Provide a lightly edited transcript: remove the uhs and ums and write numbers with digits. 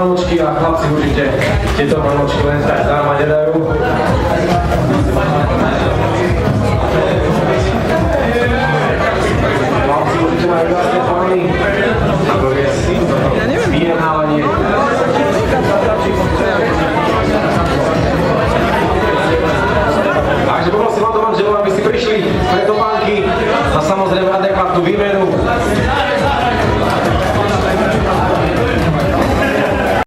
vlnočky a chlapci určite tieto vlnočky len tak zdarma nedajú. Chlapci určite majú vlastne plány, ako je vyjednávanie. Takže poprosím vám to manželov, aby si prišli pre topánky a samozrejme adekvátnu výmenu.